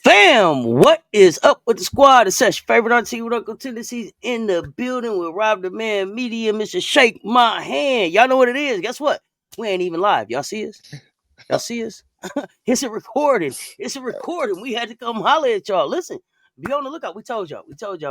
Fam, what is up with the squad? It's Cess, your favorite auntie with Uncle Tendencies in the building with Rob the Man Media, Mr. Shake My Hand. Y'all know what it is. Guess what? We ain't even live. Y'all see us? Y'all see us? It's a recording. It's a recording. We had to come holler at y'all. Listen, be on the lookout. We told y'all.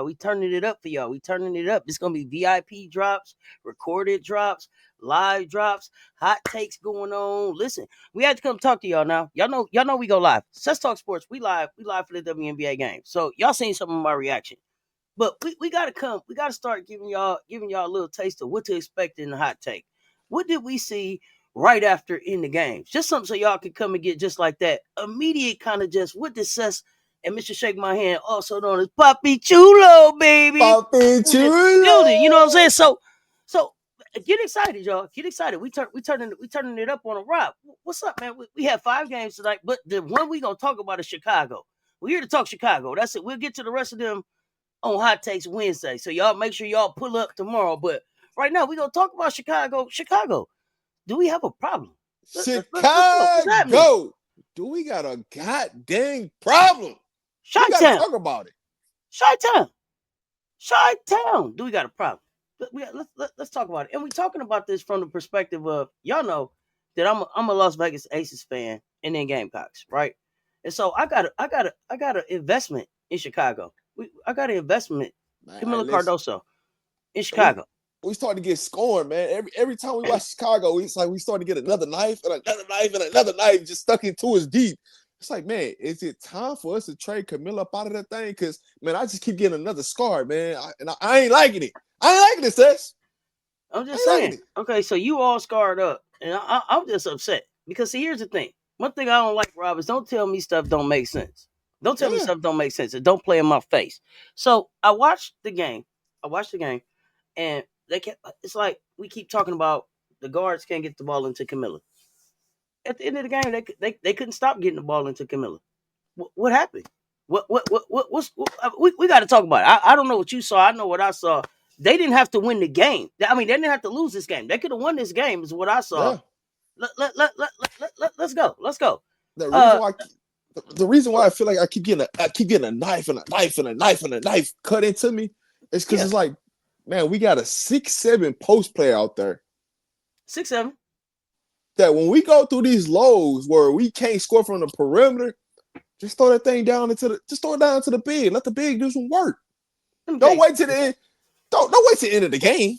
We turning it up for y'all. We turning it up. It's gonna be VIP drops, recorded drops, live drops, hot takes going on. Listen, we had to come talk to y'all now. Y'all know we go live. Let's talk sports. We live. We live for the WNBA game. So y'all seen some of my reaction. But we gotta come. We gotta start giving y'all a little taste of what to expect in the hot take. What did we see right after in the games? Just something so y'all could come and get just like that immediate kind of just what did Cess and Mr. Shake My Hand, also known as Papi Chulo, baby, Papi in the building. You know what I'm Chulo. saying? So get excited, y'all. Get excited. We turning it up on a rock. What's up, man? We have 5 games tonight, but the one we gonna talk about is Chicago. We're here to talk Chicago. That's it. We'll get to the rest of them on Hot Takes Wednesday. So y'all make sure y'all pull up tomorrow. But right now, we're going to talk about Chicago. Chicago, do we have a problem? Let's go. What's happening? Chicago. Do we got a goddamn problem? We got to Chi-Town. talk about it. Chi-Town. Chi-Town. Do we got a problem? Let's talk about it. And we're talking about this from the perspective of, y'all know that I'm a Las Vegas Aces fan and then Gamecocks, right? And so I got an investment in Chicago. I got an investment, Man, hey, Camila listen. Cardoso in We Chicago. we starting to get scorned, man. Every time we watch Chicago, it's like we starting to get another knife and another knife and another knife just stuck into us deep. It's like, man, is it time for us to trade Kamilla up out of that thing? Because, man, I just keep getting another scar, man. I ain't liking it. I ain't liking it, Cess. I'm I just ain't liking saying. it. Okay, so you all scarred up, and I'm just upset because see, here's the thing. One thing I don't like, Rob, is don't tell me stuff don't make sense. Don't tell me Yeah. stuff don't make sense. And don't play in my face. So I watched the game. And they kept. It's like we keep talking about the guards can't get the ball into Kamilla. At the end of the game, they couldn't stop getting the ball into Kamilla. What happened? We got to talk about it. I don't know what you saw. I know what I saw. They didn't have to win the game. I mean, they didn't have to lose this game. They could have won this game, is what I saw. Yeah. Let's go. Let's go. The reason Uh, why the reason why I feel like I keep getting a knife and a knife and a knife and a knife cut into me is because yeah, it's like, man, we got a 6'7" post player out there 6-7. that when we go through these lows where we can't score from the perimeter, just throw that thing down just throw it down to the big. Let the big do some work. Let me tell Don't you wait to the something. end. Don't wait to the end of the game.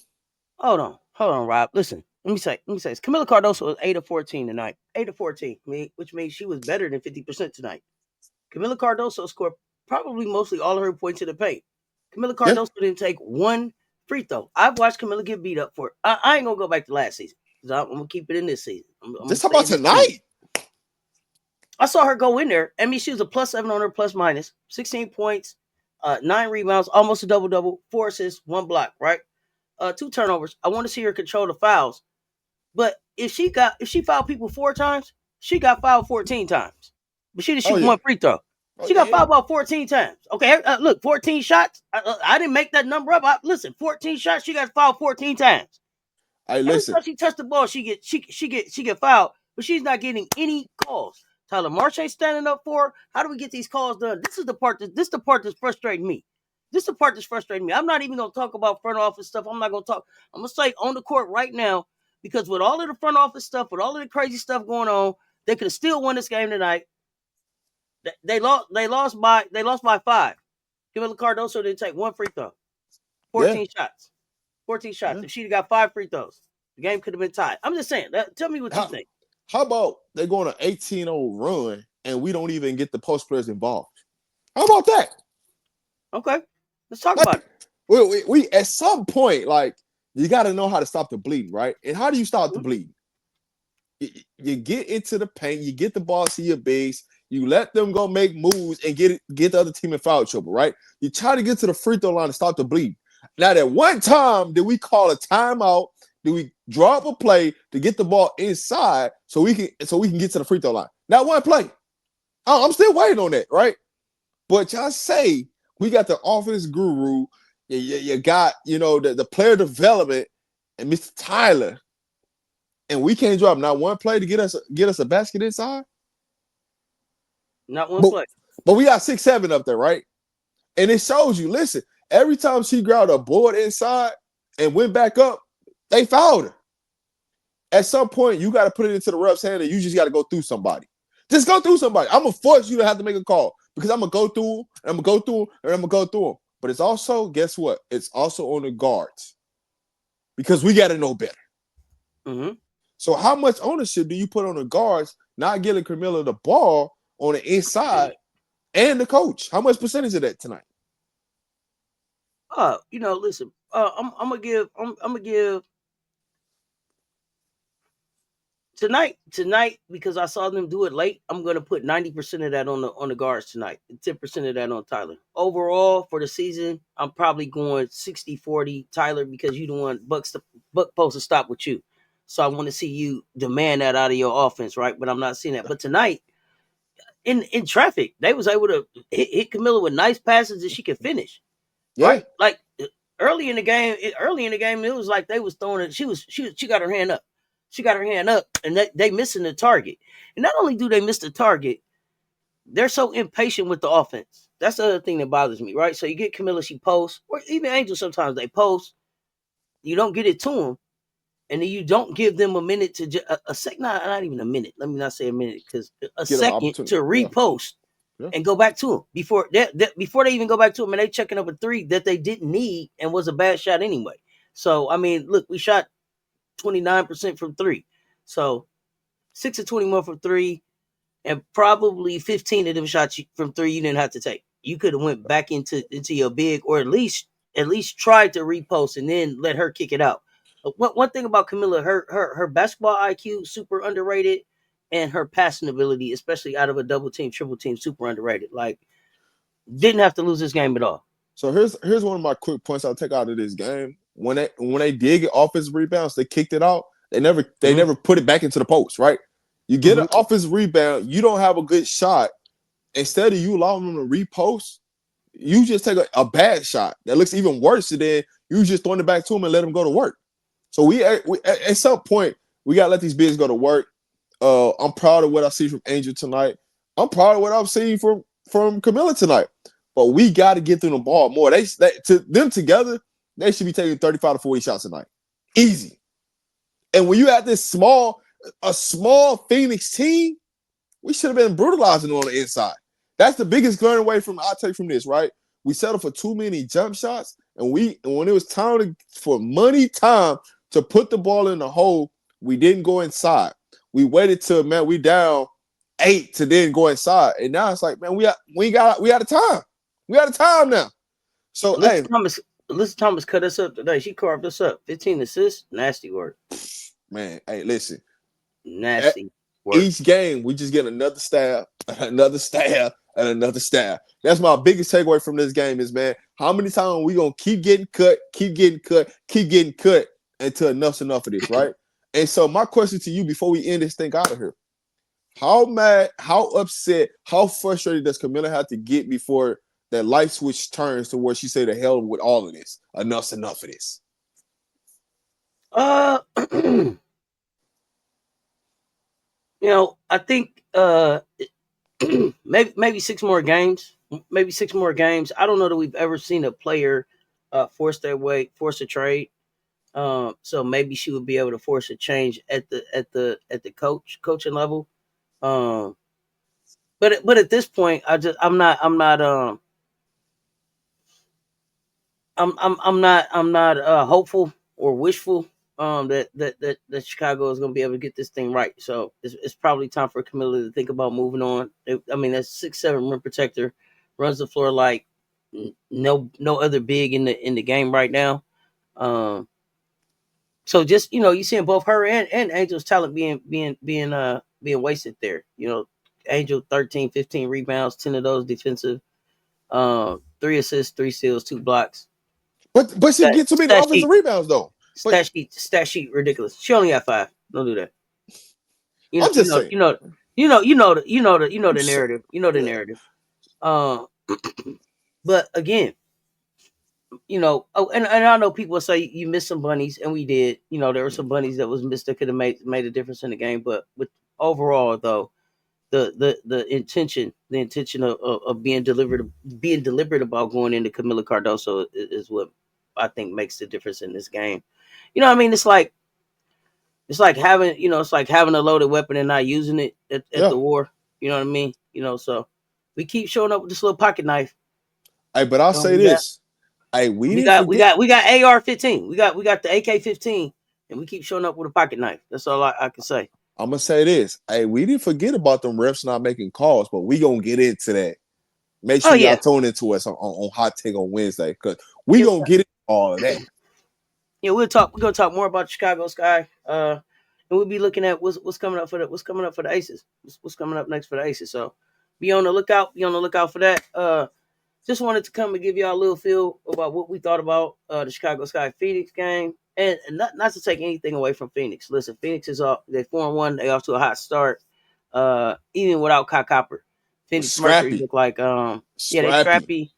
Hold on, Rob. Listen, let me say. Camila Cardoso was 8 of 14 tonight. 8 of 14, which means she was better than 50% tonight. Camila Cardoso scored probably mostly all of her points in the paint. Camila Yeah. Cardoso didn't take one free throw. I've watched Camila get beat up for it. I ain't gonna go back to last season because I'm gonna keep it in this season. I'm gonna Just how stay about in this season. tonight? I saw her go in there. I mean, she was a +7 on her plus minus, 16 points, 9 rebounds, almost a double double, 4 assists, 1 block, right? 2 turnovers. I want to see her control the fouls. But if she fouled people 4 times, she got fouled 14 times. But she didn't Oh shoot yeah. one free throw. Oh She got yeah. fouled about 14 times. Okay, look, 14 shots. I didn't make that number up. Listen, 14 shots. She got fouled 14 times. Hey, Every listen. time she touched the ball, she get fouled, but she's not getting any calls. Tyler Marche standing up for her. How do we get these calls done? This is the part that's frustrating me. This is the part that's frustrating me. I'm not even gonna talk about front office stuff. I'm not gonna talk. I'm gonna say on the court right now because with all of the front office stuff, with all of the crazy stuff going on, they could have still won this game tonight. They lost. They lost by 5. Camila Cardoso didn't take one free throw. Yeah. 14 shots. 14 shots. Yeah. If she'd got 5 free throws, the game could have been tied. I'm just saying. Tell me what you How, think. how about they go on an 18-0 run and we don't even get the post players involved? How about that? Okay, let's talk about Like, it. we at some point, like, you got to know how to stop the bleeding, right? And how do you stop the Mhm. bleeding? You get into the paint, you get the ball to your base, you let them go make moves and get the other team in foul trouble, right? You try to get to the free throw line to stop the bleed. Now, at one time, did we call a timeout? Do we drop a play to get the ball inside so we can get to the free throw line? Not one play. I'm still waiting on that, right? But y'all say we got the offense guru, you got the player development and Mr. Tyler, and we can't drop not one play to get us a basket inside. Not one But play. But we got 6'7" up there, right? And it shows you, listen, every time she grabbed a board inside and went back up, they fouled her. At some point, you got to put it into the ref's hand and you just got to go through somebody. Just go through somebody. I'm going to force you to have to make a call because I'm going to go through, and I'm going to go through, and I'm going to go through them. But it's also, guess what? It's also on the guards because we got to know better. Mm-hmm. So how much ownership do you put on the guards not getting Kamilla the ball on the inside and the coach? How much percentage of that tonight? Listen, I'm gonna give tonight because I saw them do it late. I'm gonna put 90% of that on the guards tonight, 10% of that on Tyler. Overall for the season, I'm probably going 60-40 Tyler because you the one Buck supposed to stop with you. So I want to see you demand that out of your offense, right? But I'm not seeing that. But tonight, in traffic, they was able to hit Kamilla with nice passes that she could finish. Yeah. Right? Like early in the game, it was like they was throwing it. She got her hand up. She got her hand up, and they missing the target. And not only do they miss the target, they're so impatient with the offense. That's the other thing that bothers me, right? So you get Kamilla, she posts, or even Angel sometimes they post. You don't get it to them, and then you don't give them a minute to a second, not even a minute. Let me not say a minute because a second to repost. Yeah. And go back to them before they even go back to them, and they checking up a three that they didn't need and was a bad shot anyway. So I mean, look, we shot 29% from three, so 6 of 21 from three, and probably 15 of them shots from three you didn't have to take. You could have went back into your big, or at least tried to repost and then let her kick it out. One thing about Kamilla, her basketball IQ super underrated, and her passing ability, especially out of a double team, triple team, super underrated. Like, didn't have to lose this game at all. So here's one of my quick points I'll take out of this game. When they did get offensive rebounds, they kicked it out. They never put it back into the post, right? You get an offensive rebound, you don't have a good shot. Instead of you allowing them to repost, you just take a bad shot that looks even worse than you just throwing it back to them and let them go to work. So we at some point we gotta let these bigs go to work. I'm proud of what I see from Angel tonight. I'm proud of what I've seen from Kamilla tonight. But we got to get them the ball more. They to them together, they should be taking 35 to 40 shots tonight. Easy. And when you have a small Phoenix team, we should have been brutalizing on the inside. That's the biggest learning away I take from this, right? We settled for too many jump shots, and when it was time for money time to put the ball in the hole, we didn't go inside. We waited till we down 8 to then go inside, and now it's like, man, we out of time. We out of time now. So Alyssa Thomas cut us up today. She carved us up. 15 assists, nasty work. Man, hey, listen, nasty work. Each game we just get another stab, another stab, and another stab. That's my biggest takeaway from this game is, man, how many times are we gonna keep getting cut until enough's enough of this, right? And so my question to you before we end this thing out of here: how mad, how upset, how frustrated does Kamilla have to get before that light switch turns to where she say, "The hell with all of this. Enough's enough of this"? I think maybe 6 more games. Maybe 6 more games. I don't know that we've ever seen a player force a trade. So maybe she would be able to force a change at the coaching level. But at this point, I'm not hopeful or wishful that Chicago is going to be able to get this thing right. So it's probably time for Kamilla to think about moving on. I mean, that's 6'7" rim protector, runs the floor like no other big in the game right now. So just you seeing both her and Angel's talent being wasted there. Angel 13, 15 rebounds, 10 of those defensive, 3 assists, 3 steals, 2 blocks. But she gets too many offensive rebounds though. Stat sheet ridiculous. She only got 5. Don't do that. I'm just saying. You know the narrative. You know the narrative. But again, and I know people say you missed some bunnies, and we did. There were some bunnies that was missed that could have made a difference in the game. But overall, though, the intention of being deliberate about going into Camila Cardoso is what I think makes the difference in this game. You know what I mean? It's like having a loaded weapon and not using it at Yeah. the war. You know what I mean? So we keep showing up with this little pocket knife. Hey, but I'll say We got this. Hey, we we didn't got we forget. got we got AR-15. We got the AK-15, and we keep showing up with a pocket knife. That's all I can say. I'm gonna say this. Hey, we didn't forget about them refs not making calls, but we gonna get into that. Make Oh sure y'all yeah, tune into us on Hot Take on Wednesday, because we yeah, gonna get into all of that. yeah. We're gonna talk more about the Chicago Sky. And we'll be looking at what's coming up for the Aces. What's coming up next for the Aces. So be on the lookout. Be on the lookout for that. Just wanted to come and give y'all a little feel about what we thought about the Chicago Sky Phoenix game, and not to take anything away from Phoenix. Listen, Phoenix is off. They 4-1. They off to a hot start. Even without Kai Copper, Phoenix Mercury Scrappy, look like yeah, they scrappy, scrappy.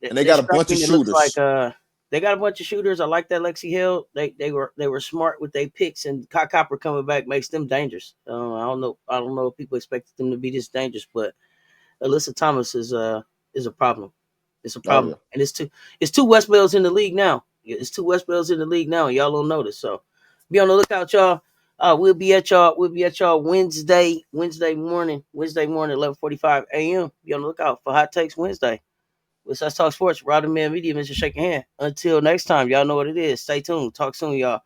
and they They got a bunch scrappy, of and it looks like shooters. they got a bunch of shooters. I like that Lexi Hill. They were smart with their picks, and Kai Copper coming back makes them dangerous. I don't know if people expected them to be this dangerous, but Alyssa Thomas is a problem. It's a Oh yeah, problem, and it's two West Bells in the league now. It's two West Bells in the league now, and y'all don't notice. So be on the lookout, y'all. We'll be at y'all. We'll be at y'all Wednesday morning, 11:45 a.m. Be on the lookout for Hot Takes Wednesday. With Let's Talk Sports, Rodman Media, Mr. Shaking Hand. Until next time, y'all know what it is. Stay tuned. Talk soon, y'all.